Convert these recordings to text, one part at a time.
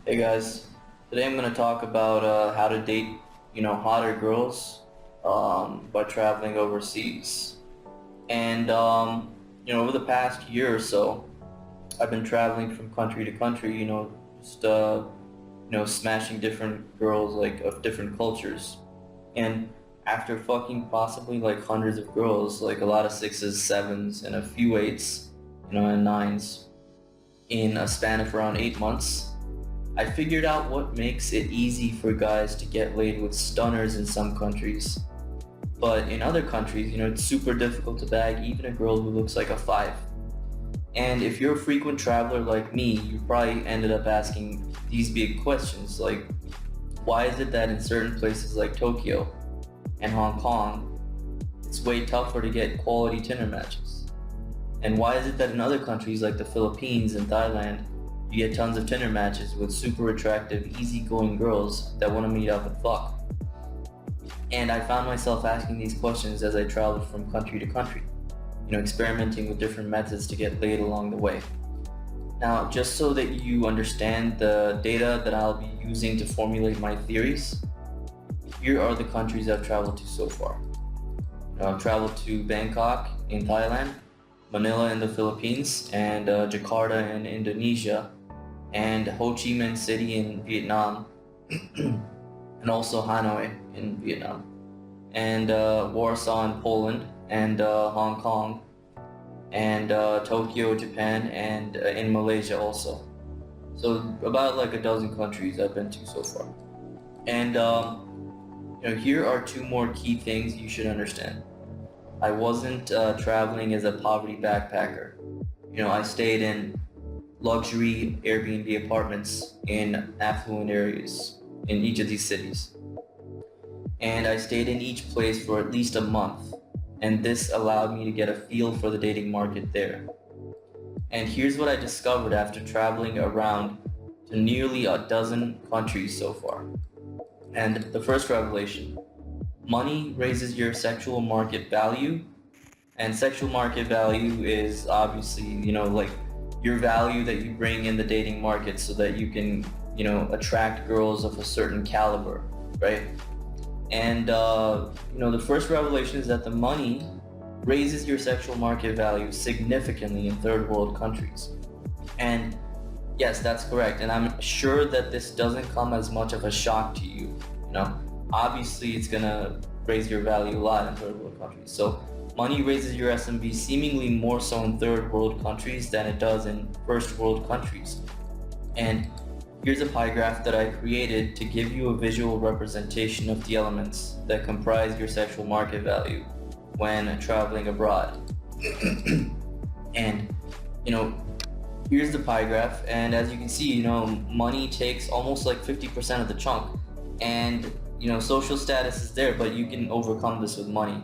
Hey guys, today I'm going to talk about how to date, hotter girls by traveling overseas. And over the past year or so, I've been traveling from country to country, just smashing different girls like of different cultures. And after fucking possibly like hundreds of girls, like a lot of sixes, sevens, and a few eights, and nines in a span of around 8 months. I figured out what makes it easy for guys to get laid with stunners in some countries. But in other countries, it's super difficult to bag even a girl who looks like a 5. And if you're a frequent traveler like me, you probably ended up asking these big questions like, why is it that in certain places like Tokyo and Hong Kong, it's way tougher to get quality Tinder matches? And why is it that in other countries like the Philippines and Thailand, you get tons of Tinder matches with super attractive, easygoing girls that want to meet up and fuck? And I found myself asking these questions as I traveled from country to country, experimenting with different methods to get laid along the way. Now, just so that you understand the data that I'll be using to formulate my theories, here are the countries I've traveled to so far. I've traveled to Bangkok in Thailand, Manila in the Philippines, and Jakarta in Indonesia, and Ho Chi Minh City in Vietnam, and also Hanoi in Vietnam, and Warsaw in Poland, and Hong Kong, and Tokyo, Japan, and in Malaysia also. So about like a dozen countries I've been to so far. And here are two more key things you should understand. I wasn't traveling as a poverty backpacker. I stayed in luxury Airbnb apartments in affluent areas in each of these cities. And I stayed in each place for at least a month. And this allowed me to get a feel for the dating market there. And here's what I discovered after traveling around to nearly a dozen countries so far. And the first revelation: money raises your sexual market value, and sexual market value is obviously, like your value that you bring in the dating market so that you can, attract girls of a certain caliber, right? And, the first revelation is that the money raises your sexual market value significantly in third world countries. And yes, that's correct. And I'm sure that this doesn't come as much of a shock to you. Obviously it's gonna raise your value a lot in third world countries. So money raises your SMV seemingly more so in third world countries than it does in first world countries. And here's a pie graph that I created to give you a visual representation of the elements that comprise your sexual market value when traveling abroad. And, here's the pie graph, and as you can see, money takes almost like 50% of the chunk. And, social status is there, but you can overcome this with money.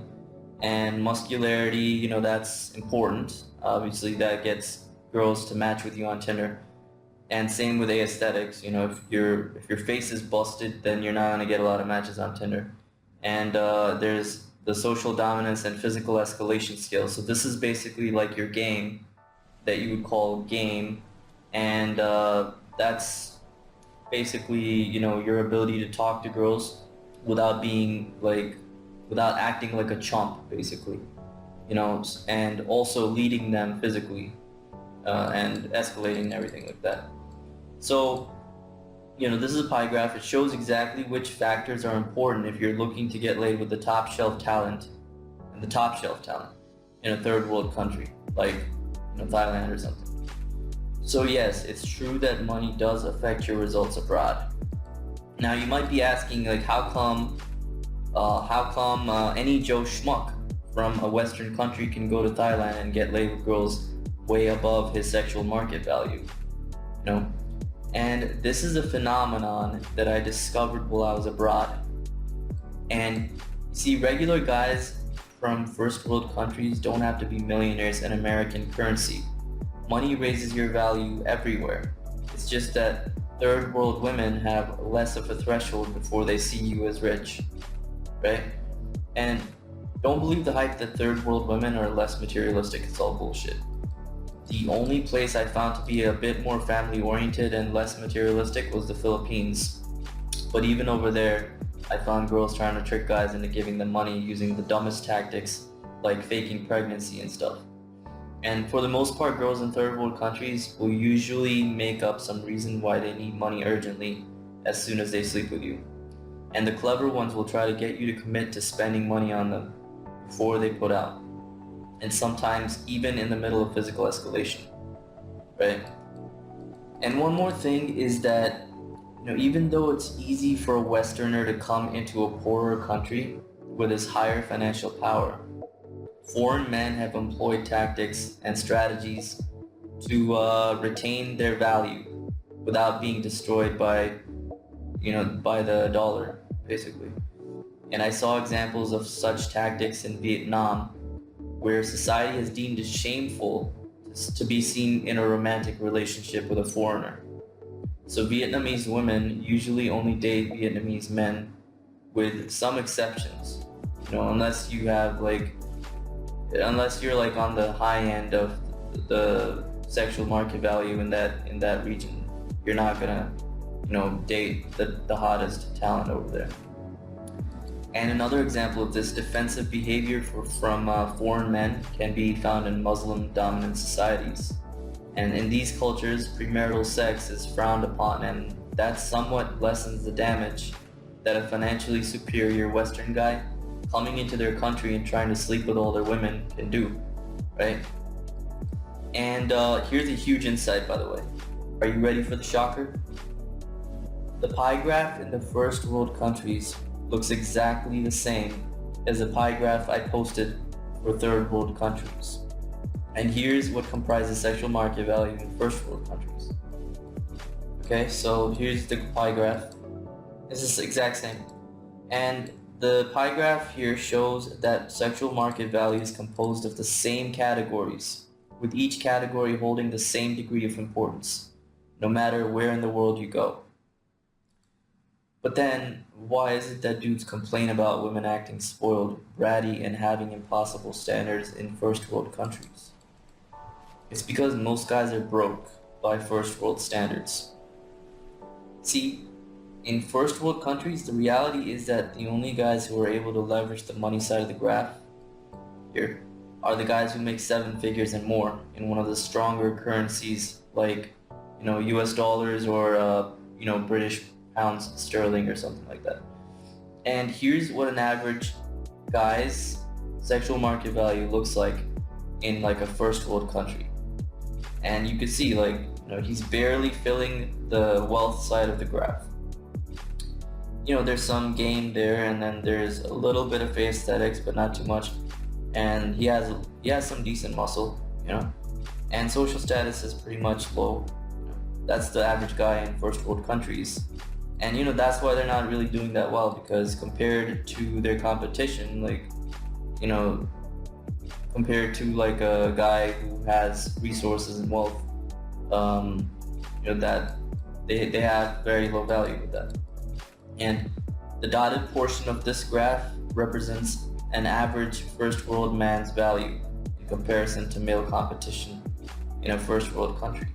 And muscularity, that's important. Obviously, that gets girls to match with you on Tinder. And same with aesthetics. If your face is busted, then you're not gonna get a lot of matches on Tinder. And there's the social dominance and physical escalation skills. So this is basically like your game that you would call game, and that's basically your ability to talk to girls without acting like a chump, basically, and also leading them physically and escalating and everything like that. So, this is a pie graph. It shows exactly which factors are important if you're looking to get laid with the top shelf talent and the top shelf talent in a third world country like Thailand or something. So yes, it's true that money does affect your results abroad. Now you might be asking, like, how come any Joe Schmuck from a Western country can go to Thailand and get laid with girls way above his sexual market value? And this is a phenomenon that I discovered while I was abroad. And see, regular guys from first world countries don't have to be millionaires in American currency. Money raises your value everywhere. It's just that third world women have less of a threshold before they see you as rich, right? And don't believe the hype that third world women are less materialistic. It's all bullshit. The only place I found to be a bit more family oriented and less materialistic was the Philippines. But even over there, I found girls trying to trick guys into giving them money using the dumbest tactics like faking pregnancy and stuff. And for the most part, girls in third world countries will usually make up some reason why they need money urgently as soon as they sleep with you. And the clever ones will try to get you to commit to spending money on them before they put out. And sometimes even in the middle of physical escalation, right? And one more thing is that, even though it's easy for a Westerner to come into a poorer country with his higher financial power, foreign men have employed tactics and strategies to retain their value without being destroyed by the dollar, basically. And I saw examples of such tactics in Vietnam, where society has deemed it shameful to be seen in a romantic relationship with a foreigner. So Vietnamese women usually only date Vietnamese men, with some exceptions. Unless you're like on the high end of the sexual market value in that region, you're not gonna date the hottest talent over there. And another example of this defensive behavior from foreign men can be found in Muslim dominant societies. And in these cultures, premarital sex is frowned upon, and that somewhat lessens the damage that a financially superior Western guy coming into their country and trying to sleep with older women can do, right? And here's a huge insight, by the way. Are you ready for the shocker? The pie graph in the first world countries looks exactly the same as the pie graph I posted for third world countries. And here's what comprises sexual market value in first world countries. Okay, so here's the pie graph. It's the exact same. And the pie graph here shows that sexual market value is composed of the same categories, with each category holding the same degree of importance, no matter where in the world you go. But then, why is it that dudes complain about women acting spoiled, bratty, and having impossible standards in first world countries? It's because most guys are broke by first world standards. See, in first world countries, the reality is that the only guys who are able to leverage the money side of the graph here are the guys who make 7 figures and more in one of the stronger currencies like, US dollars or, British pounds sterling or something like that. And here's what an average guy's sexual market value looks like in like a first world country. And you can see he's barely filling the wealth side of the graph. There's some game there, and then there's a little bit of aesthetics, but not too much. And he has some decent muscle, and social status is pretty much low. That's the average guy in first world countries. And that's why they're not really doing that well, because compared to their competition, compared to like a guy who has resources and wealth, that they have very low value with that. And the dotted portion of this graph represents an average first world man's value in comparison to male competition in a first world country.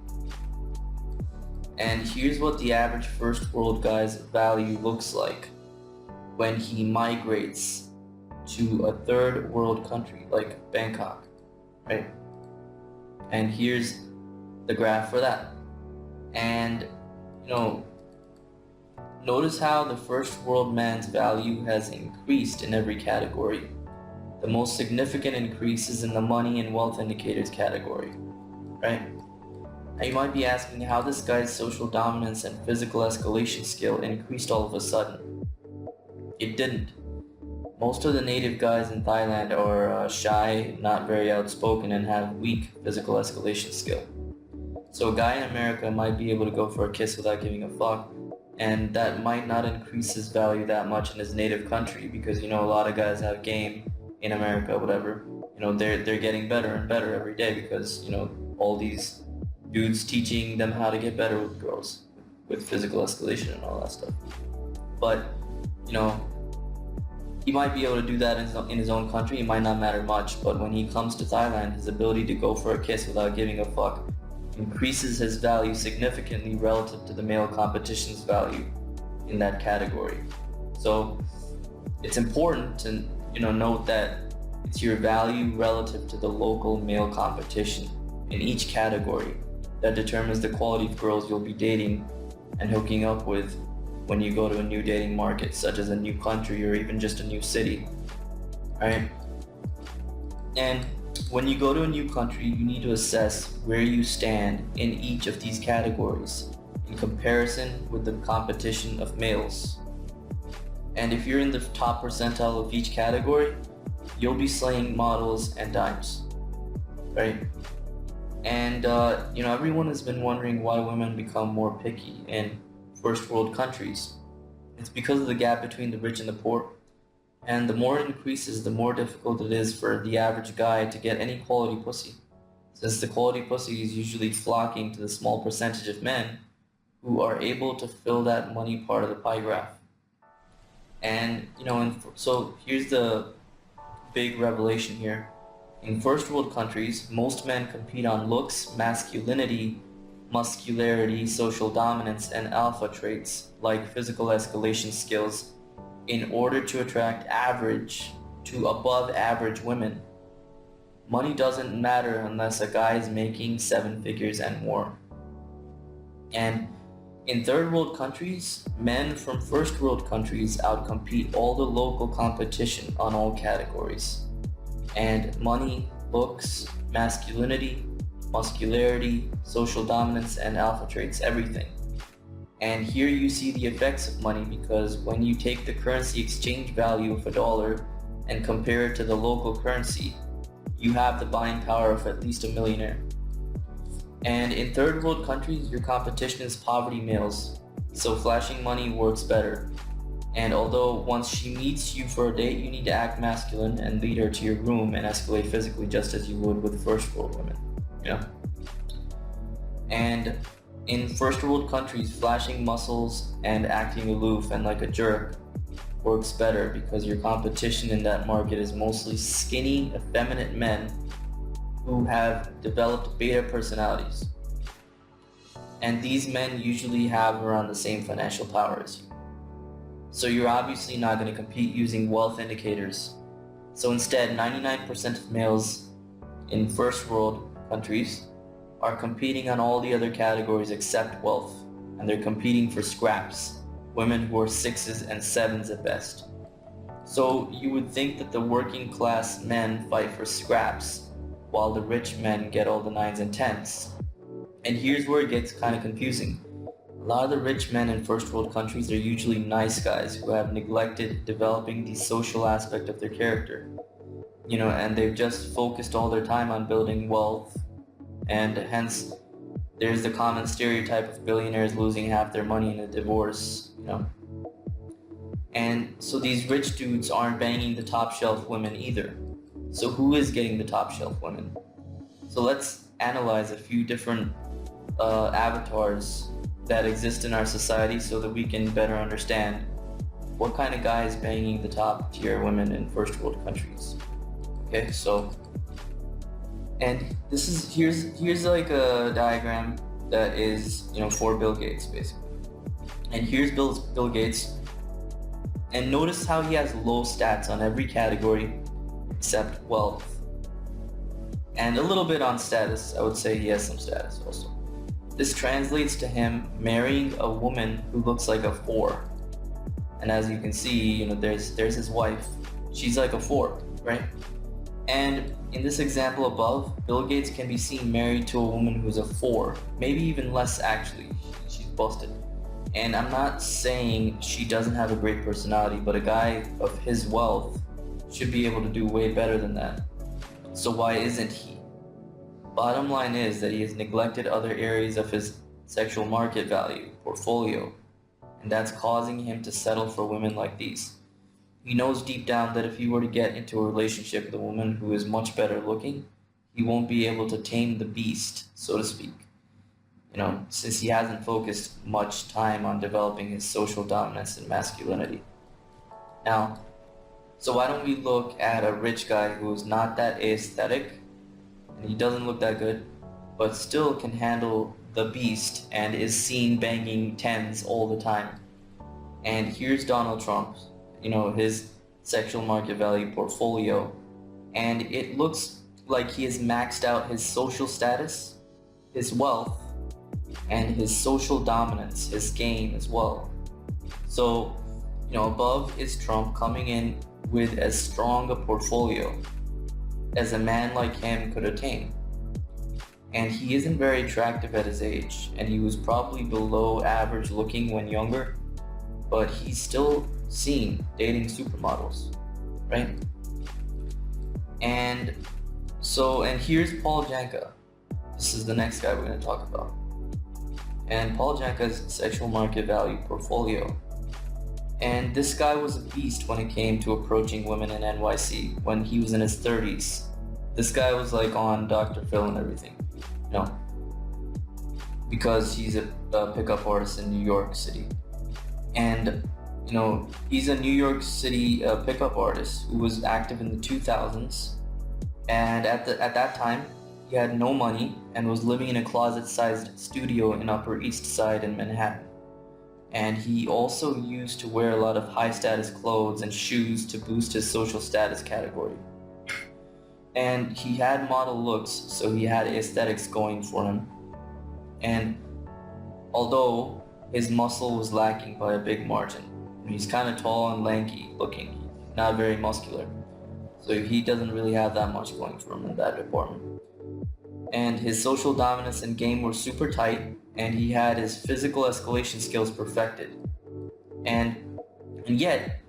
And here's what the average first world guy's value looks like when he migrates to a third world country like Bangkok, right? And here's the graph for that. And notice how the first world man's value has increased in every category. The most significant increase is in the money and wealth indicators category, right? Now you might be asking how this guy's social dominance and physical escalation skill increased all of a sudden. It didn't. Most of the native guys in Thailand are shy, not very outspoken, and have weak physical escalation skill. So a guy in America might be able to go for a kiss without giving a fuck, and that might not increase his value that much in his native country, because a lot of guys have game in America, whatever. They're getting better and better every day because all these dudes teaching them how to get better with girls, with physical escalation and all that stuff. But He might be able to do that in his own country, it might not matter much, but when he comes to Thailand, his ability to go for a kiss without giving a fuck increases his value significantly relative to the male competition's value in that category. So it's important to note that it's your value relative to the local male competition in each category that determines the quality of girls you'll be dating and hooking up with when you go to a new dating market, such as a new country or even just a new city, right? And when you go to a new country, you need to assess where you stand in each of these categories in comparison with the competition of males. And if you're in the top percentile of each category, you'll be slaying models and dimes, right? And everyone has been wondering why women become more picky in first world countries. It's because of the gap between the rich and the poor. And the more it increases, the more difficult it is for the average guy to get any quality pussy, since the quality pussy is usually flocking to the small percentage of men who are able to fill that money part of the pie graph. And so here's the big revelation here. In first world countries, most men compete on looks, masculinity, muscularity, social dominance, and alpha traits like physical escalation skills in order to attract average to above average women. Money doesn't matter unless a guy is making 7 figures and more. And in third world countries, men from first world countries outcompete all the local competition on all categories. And money, looks, masculinity, muscularity, social dominance, and alpha traits, everything. And here you see the effects of money, because when you take the currency exchange value of $1 and compare it to the local currency, you have the buying power of at least a millionaire. And in third world countries, your competition is poverty males, so flashing money works better. And although once she meets you for a date, you need to act masculine and lead her to your room and escalate physically just as you would with first world women, And in first world countries, flashing muscles and acting aloof and like a jerk works better because your competition in that market is mostly skinny, effeminate men who have developed beta personalities. And these men usually have around the same financial power as you. So you're obviously not going to compete using wealth indicators. So instead, 99% of males in first world countries are competing on all the other categories except wealth, and they're competing for scraps, women who are 6s and 7s at best. So you would think that the working class men fight for scraps, while the rich men get all the 9s and 10s. And here's where it gets kind of confusing. A lot of the rich men in first world countries are usually nice guys who have neglected developing the social aspect of their character. And they've just focused all their time on building wealth, and hence there's the common stereotype of billionaires losing half their money in a divorce, And so these rich dudes aren't banging the top shelf women either. So who is getting the top shelf women? So let's analyze a few different avatars that exist in our society so that we can better understand what kind of guy is banging the top tier women in first world countries. Okay, so, and here's like a diagram that is, for Bill Gates basically. And here's Bill Gates, and notice how he has low stats on every category except wealth. And a little bit on status. I would say he has some status also. This translates to him marrying a woman who looks like a 4. And as you can see, there's his wife. She's like a 4, right? And in this example above, Bill Gates can be seen married to a woman who's a 4, maybe even less actually. She's busted. And I'm not saying she doesn't have a great personality, but a guy of his wealth should be able to do way better than that. So why isn't he? Bottom line is that he has neglected other areas of his sexual market value, portfolio, and that's causing him to settle for women like these. He knows deep down that if he were to get into a relationship with a woman who is much better looking, he won't be able to tame the beast, so to speak. Since he hasn't focused much time on developing his social dominance and masculinity. Now, So why don't we look at a rich guy who's not that aesthetic and he doesn't look that good, but still can handle the beast and is seen banging tens all the time. And here's Donald Trump, his sexual market value portfolio, and it looks like he has maxed out his social status, his wealth, and his social dominance, his game as well. So, above is Trump coming in with as strong a portfolio as a man like him could attain. And he isn't very attractive at his age, and he was probably below average looking when younger, but he's still seen dating supermodels, right? And here's Paul Janka. This is the next guy we're going to talk about. And Paul Janka's sexual market value portfolio. And this guy was a beast when it came to approaching women in NYC when he was in his 30s. This guy was like on Dr. Phil and everything, because he's a pickup artist in New York City. And, he's a New York City pickup artist who was active in the 2000s. And at that time, he had no money and was living in a closet-sized studio in Upper East Side in Manhattan. And he also used to wear a lot of high-status clothes and shoes to boost his social status category. And he had model looks, so he had aesthetics going for him. And although his muscle was lacking by a big margin, he's kind of tall and lanky looking, not very muscular. So he doesn't really have that much going for him in that department. And his social dominance and game were super tight, and he had his physical escalation skills perfected. And yet,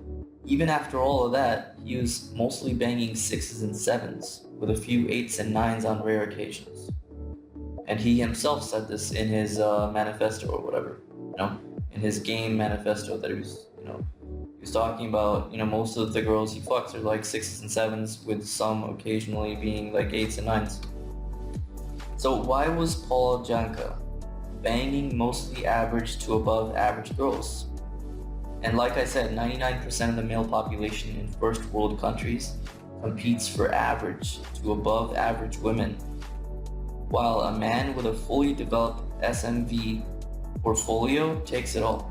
even after all of that, he was mostly banging 6s and 7s, with a few 8s and 9s on rare occasions. And he himself said this in his manifesto or whatever, in his game manifesto that he was talking about, most of the girls he fucks are like 6s and 7s, with some occasionally being like 8s and 9s. So why was Paul Janka banging mostly average to above average girls? And like I said, 99% of the male population in first world countries competes for average to above average women, while a man with a fully developed SMV portfolio takes it all.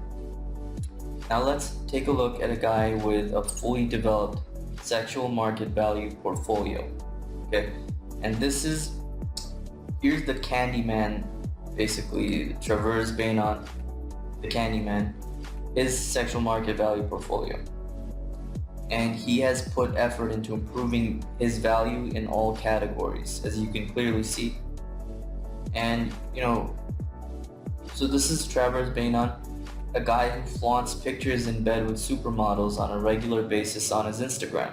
Now let's take a look at a guy with a fully developed sexual market value portfolio. Okay, and here's the Candyman, basically Travers Bainon, the Candyman, his sexual market value portfolio. And he has put effort into improving his value in all categories, as you can clearly see. And so this is Travers Bainon, a guy who flaunts pictures in bed with supermodels on a regular basis on his Instagram.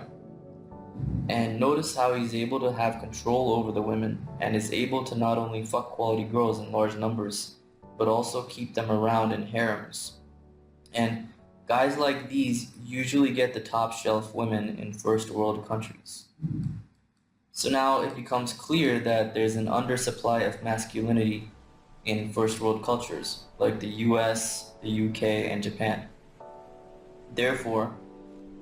And notice how he's able to have control over the women and is able to not only fuck quality girls in large numbers, but also keep them around in harems. And guys like these usually get the top shelf women in first world countries. So now it becomes clear that there's an undersupply of masculinity in first world cultures like the US, the UK, and Japan. Therefore,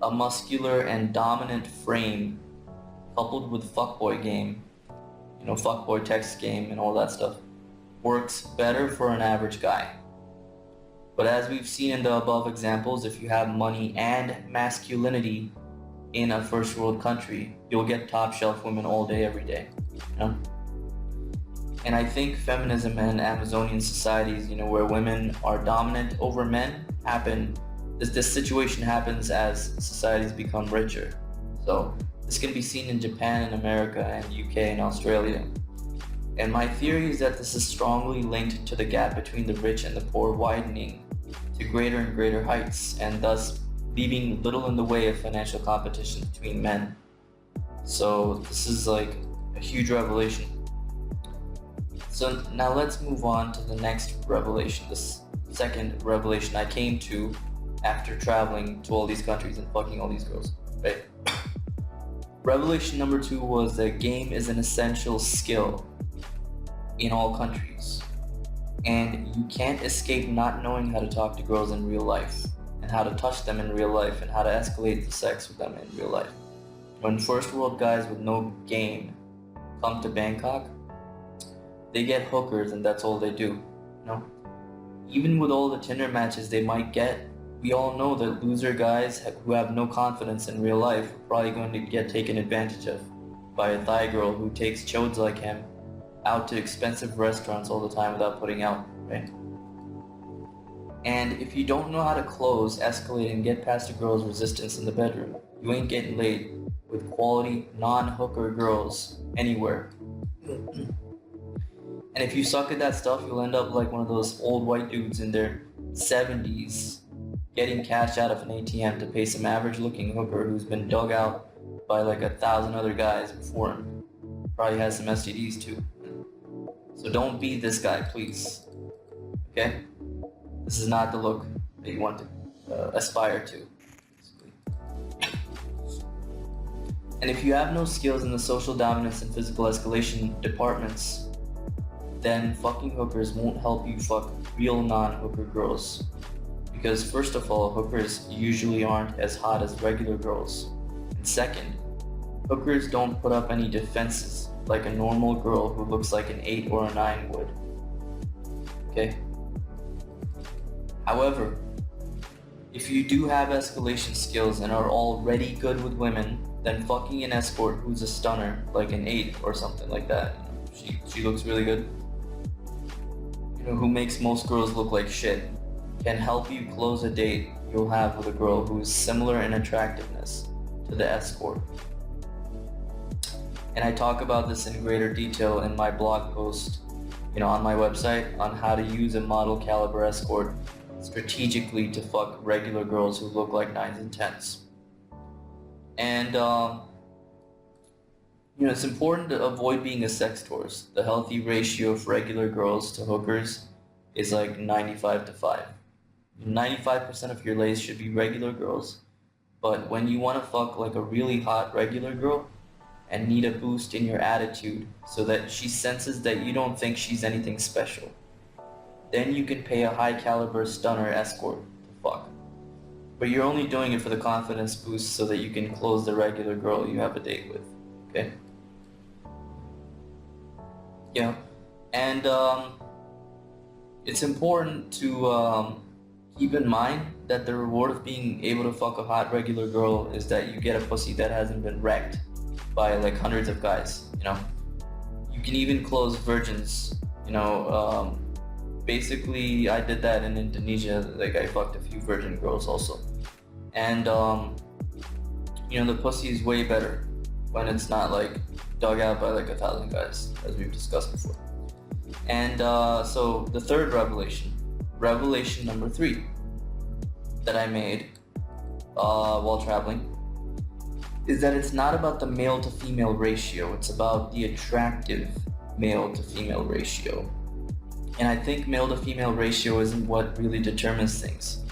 a muscular and dominant frame coupled with fuckboy game, fuckboy text game and all that stuff, works better for an average guy. But as we've seen in the above examples, if you have money and masculinity in a first world country, you'll get top shelf women all day, every day. And I think feminism and Amazonian societies, where women are dominant over men, this situation happens as societies become richer. So this can be seen in Japan and America and UK and Australia. And my theory is that this is strongly linked to the gap between the rich and the poor widening to greater and greater heights, and thus leaving little in the way of financial competition between men. So this is like a huge revelation. So now let's move on to the next revelation, this second revelation I came to after traveling to all these countries and fucking all these girls, right? Revelation number 2 was that game is an essential skill in all countries. And you can't escape not knowing how to talk to girls in real life. and how to touch them in real life and how to escalate the sex with them in real life. When first world guys with no game come to Bangkok, they get hookers and that's all they do. You know? Even with all the Tinder matches they might get, we all know that loser guys who have no confidence in real life are probably going to get taken advantage of by a Thai girl who takes chodes like him out to expensive restaurants all the time without putting out, right? And if you don't know how to close, escalate, and get past a girl's resistance in the bedroom, you ain't getting laid with quality, non-hooker girls anywhere. And if you suck at that stuff, you'll end up like one of those old white dudes in their 70s getting cash out of an ATM to pay some average-looking hooker who's been dug out by like 1,000 other guys before him. Probably has some STDs too. So don't be this guy, please. Okay? This is not the look that you want to aspire to. And if you have no skills in the social dominance and physical escalation departments, then fucking hookers won't help you fuck real non-hooker girls. Because first of all, hookers usually aren't as hot as regular girls. And second, hookers don't put up any defenses like a normal girl who looks like an 8 or a 9 would. Okay? However, if you do have escalation skills and are already good with women, then fucking an escort who's a stunner, like an 8 or something like that, she looks really good, who makes most girls look like shit, can help you close a date you'll have with a girl who is similar in attractiveness to the escort. And I talk about this in greater detail in my blog post, on my website on how to use a model caliber escort strategically to fuck regular girls who look like 9s and 10s. And it's important to avoid being a sex tourist. The healthy ratio of regular girls to hookers is like 95 to 5. 95% of your lays should be regular girls, but when you want to fuck like a really hot regular girl and need a boost in your attitude so that she senses that you don't think she's anything special, then you can pay a high caliber stunner escort to fuck. But you're only doing it for the confidence boost so that you can close the regular girl you have a date with, okay? And it's important to keep in mind that the reward of being able to fuck a hot regular girl is that you get a pussy that hasn't been wrecked by like hundreds of guys, You can even close virgins, basically I did that in Indonesia. Like I fucked a few virgin girls also. And the pussy is way better when it's not like dug out by like 1,000 guys, as we've discussed before. And so the third revelation number 3 that I made while traveling is that it's not about the male to female ratio, it's about the attractive male to female ratio. And I think male to female ratio isn't what really determines things.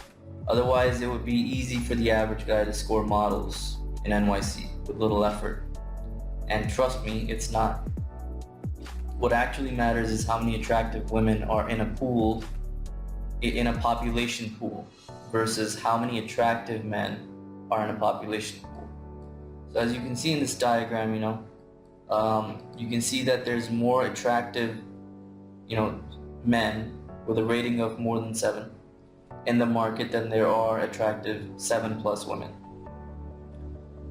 Otherwise, it would be easy for the average guy to score models in NYC with little effort. And trust me, it's not. What actually matters is how many attractive women are in a pool, in a population pool, versus how many attractive men are in a population pool. So as you can see in this diagram, you can see that there's more attractive, men with a rating of more than 7 in the market than there are attractive 7+ women.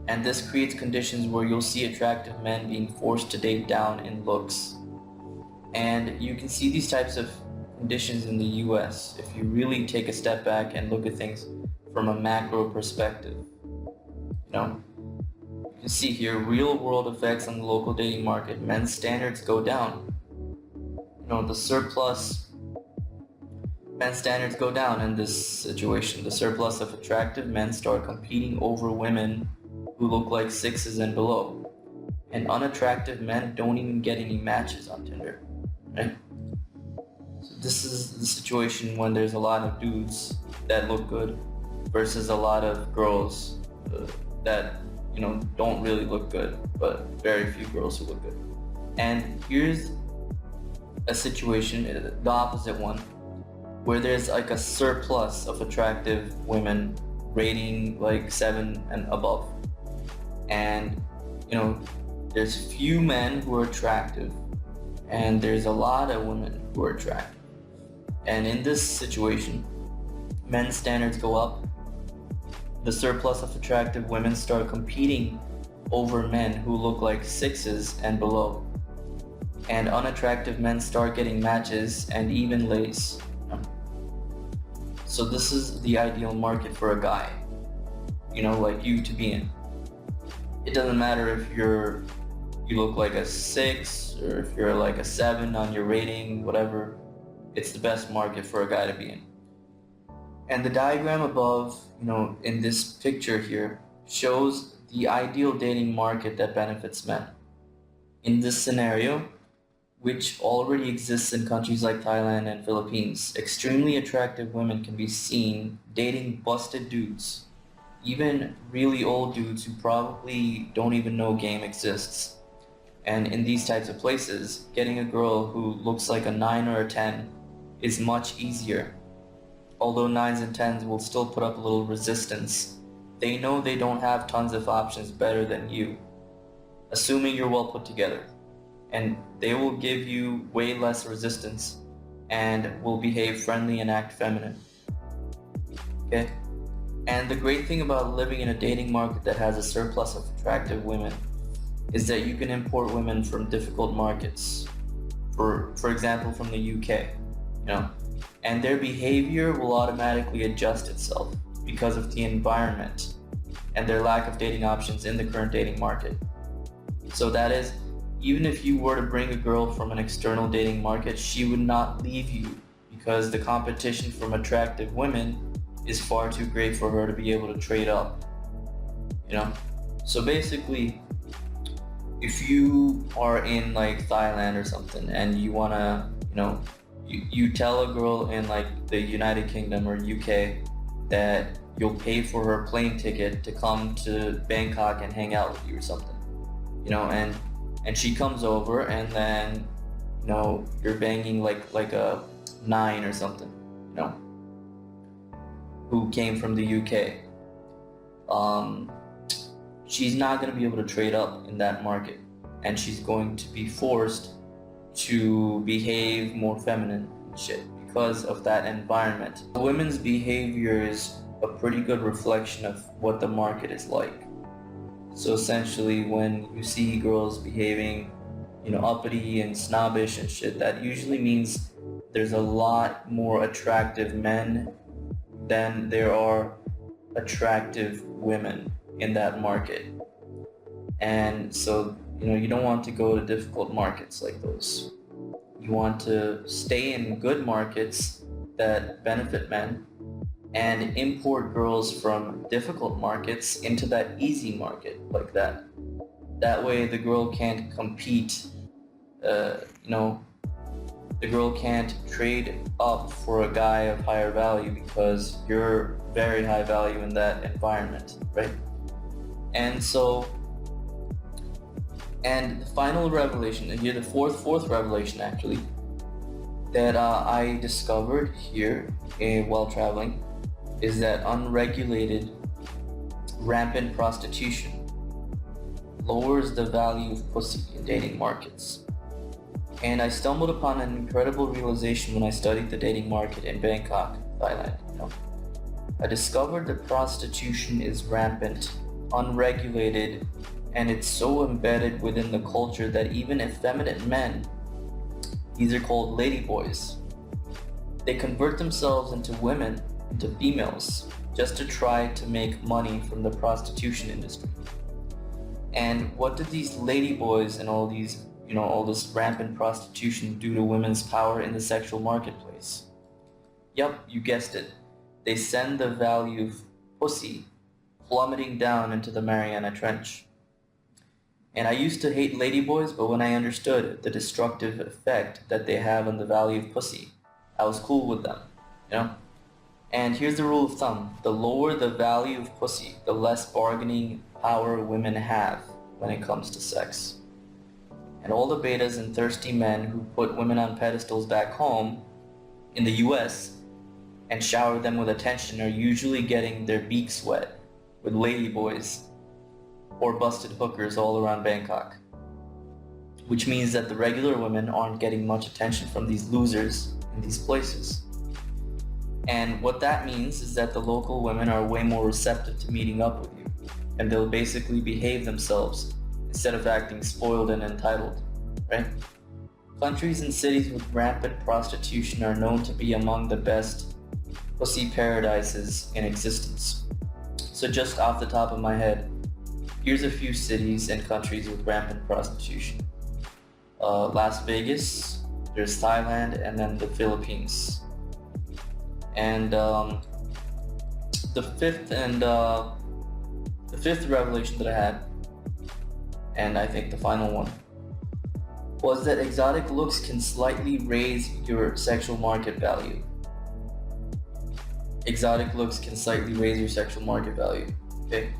And this creates conditions where you'll see attractive men being forced to date down in looks. And you can see these types of conditions in the US if you really take a step back and look at things from a macro perspective. You can see here real world effects on the local dating market. Men's standards go down. Men's standards go down in this situation. The surplus of attractive men start competing over women who look like 6s and below. And unattractive men don't even get any matches on Tinder, right? So this is the situation when there's a lot of dudes that look good versus a lot of girls that, don't really look good, but very few girls who look good. And here's a situation, the opposite one, where there's like a surplus of attractive women rating like 7 and above. And you know, there's few men who are attractive, and there's a lot of women who are attractive. And in this situation, men's standards go up. The surplus of attractive women start competing over men who look like 6s and below. And unattractive men start getting matches and even ladies. So this is the ideal market for a guy, like you to be in. It doesn't matter if you look like a 6 or if you're like a 7 on your rating, whatever. It's the best market for a guy to be in. And the diagram above, in this picture here, shows the ideal dating market that benefits men. In this scenario, which already exists in countries like Thailand and Philippines, extremely attractive women can be seen dating busted dudes, even really old dudes who probably don't even know game exists. And in these types of places, getting a girl who looks like a 9 or a 10 is much easier. Although 9s and 10s will still put up a little resistance, they know they don't have tons of options better than you, assuming you're well put together. And they will give you way less resistance and will behave friendly and act feminine. Okay? And the great thing about living in a dating market that has a surplus of attractive women is that you can import women from difficult markets. For example, from the UK, and their behavior will automatically adjust itself because of the environment and their lack of dating options in the current dating market. So that is, even if you were to bring a girl from an external dating market, she would not leave you because the competition from attractive women is far too great for her to be able to trade up. So basically, if you are in like Thailand or something and you wanna, you tell a girl in like the United Kingdom or UK that you'll pay for her plane ticket to come to Bangkok and hang out with you or something, and she comes over and then, you're banging like a 9 or something, who came from the UK. She's not going to be able to trade up in that market, and she's going to be forced to behave more feminine and shit because of that environment. Women's behavior is a pretty good reflection of what the market is like. So essentially, when you see girls behaving, uppity and snobbish and shit, that usually means there's a lot more attractive men than there are attractive women in that market. And so, you don't want to go to difficult markets like those. You want to stay in good markets that benefit men and import girls from difficult markets into that easy market like that. That way the girl can't compete, the girl can't trade up for a guy of higher value because you're very high value in that environment, right? And so, and the final revelation, and here the fourth revelation actually, that I discovered here while traveling is that unregulated, rampant prostitution lowers the value of pussy in dating markets. And I stumbled upon an incredible realization when I studied the dating market in Bangkok, Thailand. I discovered that prostitution is rampant, unregulated, and it's so embedded within the culture that even effeminate men, these are called ladyboys, they convert themselves into women, into females, just to try to make money from the prostitution industry. And what did these ladyboys and all these, all this rampant prostitution do to women's power in the sexual marketplace? Yup, you guessed it. They send the value of pussy plummeting down into the Mariana Trench. And I used to hate ladyboys, but when I understood the destructive effect that they have on the value of pussy, I was cool with them, And here's the rule of thumb. The lower the value of pussy, the less bargaining power women have when it comes to sex. And all the betas and thirsty men who put women on pedestals back home in the US and shower them with attention are usually getting their beaks wet with ladyboys or busted hookers all around Bangkok, which means that the regular women aren't getting much attention from these losers in these places. And what that means is that the local women are way more receptive to meeting up with you, and they'll basically behave themselves instead of acting spoiled and entitled, right? Countries and cities with rampant prostitution are known to be among the best pussy paradises in existence. So just off the top of my head, here's a few cities and countries with rampant prostitution. Las Vegas, there's Thailand, and then the Philippines. And the fifth revelation that I had, and I think the final one, was that exotic looks can slightly raise your sexual market value. Exotic looks can slightly raise your sexual market value. Okay,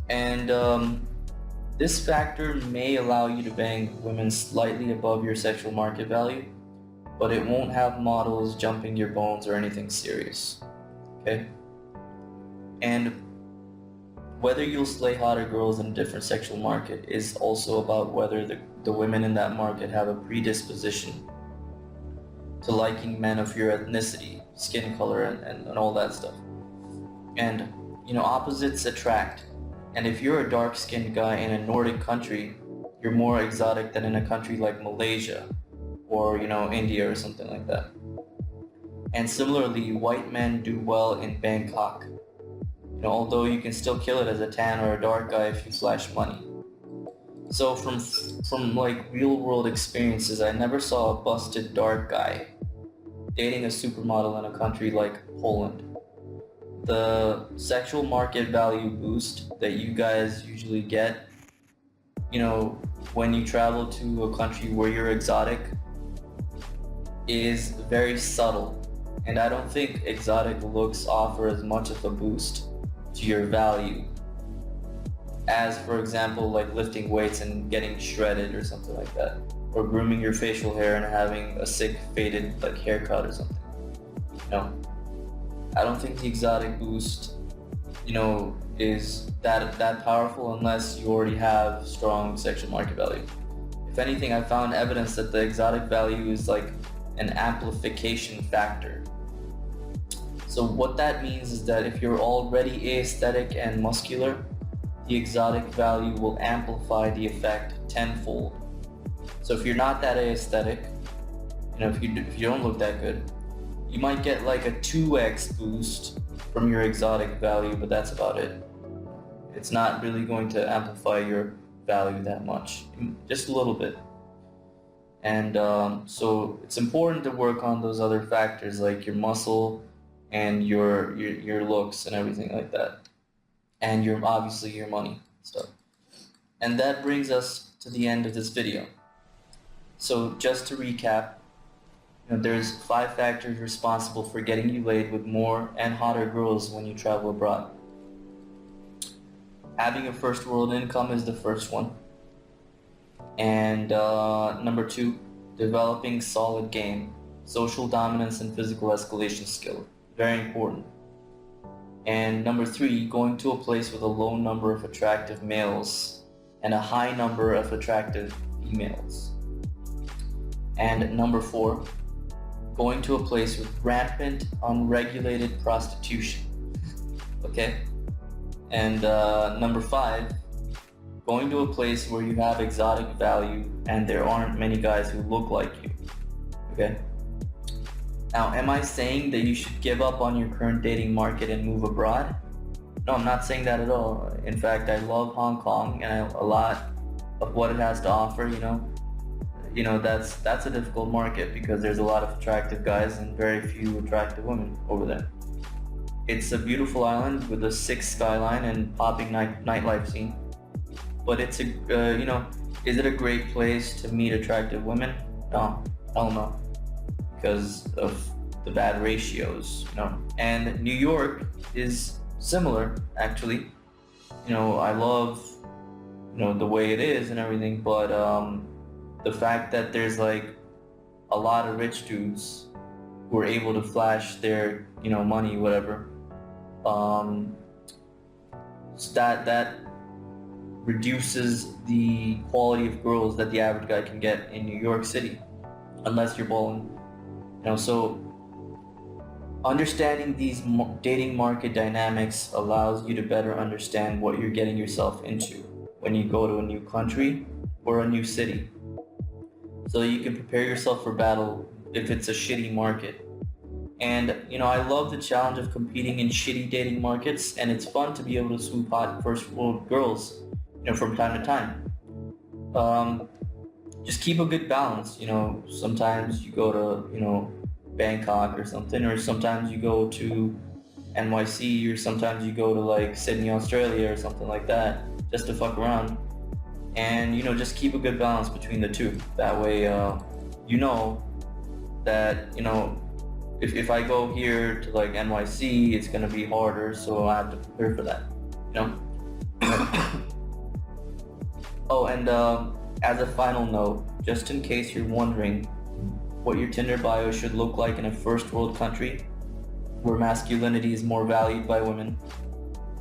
and this factor may allow you to bang women slightly above your sexual market value, but it won't have models jumping your bones or anything serious. Okay? And whether you'll slay hotter girls in a different sexual market is also about whether the women in that market have a predisposition to liking men of your ethnicity, skin color, and all that stuff. And, opposites attract. And if you're a dark-skinned guy in a Nordic country, you're more exotic than in a country like Malaysia or, India or something like that. And similarly, white men do well in Bangkok. Although you can still kill it as a tan or a dark guy if you flash money. So from like real world experiences, I never saw a busted dark guy dating a supermodel in a country like Poland. The sexual market value boost that you guys usually get, when you travel to a country where you're exotic, is very subtle. And I don't think exotic looks offer as much of a boost to your value as, for example, like lifting weights and getting shredded or something like that, or grooming your facial hair and having a sick faded like haircut or something. I don't think the exotic boost is that powerful unless you already have strong sexual market value. If anything, I found evidence that the exotic value is like an amplification factor. So what that means is that if you're already aesthetic and muscular, the exotic value will amplify the effect tenfold. So if you're not that aesthetic, if you don't look that good, you might get like a 2x boost from your exotic value, but that's about it. It's not really going to amplify your value that much, just a little bit. And so it's important to work on those other factors like your muscle and your looks and everything like that, and obviously your money stuff. And that brings us to the end of this video. So just to recap, there's 5 factors responsible for getting you laid with more and hotter girls when you travel abroad. Having a first world income is the first one. And number 2, developing solid game, social dominance and physical escalation skill. Very important. And number 3, going to a place with a low number of attractive males and a high number of attractive females. And number 4, going to a place with rampant, unregulated prostitution. Okay? And number 5, going to a place where you have exotic value and there aren't many guys who look like you. Okay? Now, am I saying that you should give up on your current dating market and move abroad? No, I'm not saying that at all. In fact, I love Hong Kong and a lot of what it has to offer, that's a difficult market because there's a lot of attractive guys and very few attractive women over there. It's a beautiful island with a sick skyline and popping nightlife scene. But it's is it a great place to meet attractive women? No, hell no. Because of the bad ratios, And New York is similar, actually. I love, the way it is and everything, but the fact that there's like a lot of rich dudes who are able to flash their, money, whatever. Um, so that reduces the quality of girls that the average guy can get in New York City, unless you're balling. So understanding these dating market dynamics allows you to better understand what you're getting yourself into when you go to a new country or a new city, so you can prepare yourself for battle if it's a shitty market. And I love the challenge of competing in shitty dating markets, and it's fun to be able to swoop hot first world girls, from time to time. Um, just keep a good balance. Sometimes you go to, Bangkok or something, or sometimes you go to NYC, or sometimes you go to like Sydney, Australia, or something like that, just to fuck around. And just keep a good balance between the two. That way, you know that if I go here to like NYC, it's gonna be harder, so I have to prepare for that. You know. Oh, and as a final note, just in case you're wondering what your Tinder bio should look like in a first world country where masculinity is more valued by women,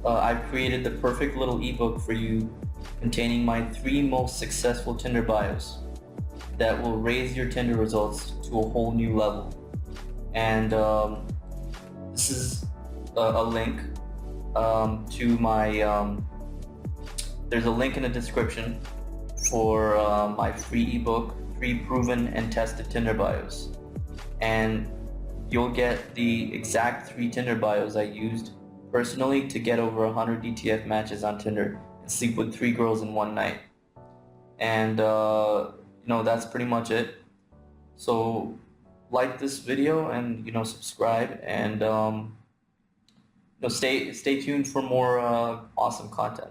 I've created the perfect little ebook for you containing my 3 most successful Tinder bios that will raise your Tinder results to a whole new level. And this is a link to my, there's a link in the description for my free ebook, 3 proven and tested Tinder bios. And you'll get the exact 3 Tinder bios I used personally to get over 100 DTF matches on Tinder and sleep with 3 girls in one night. And that's pretty much it. So like this video and subscribe, and stay tuned for more awesome content.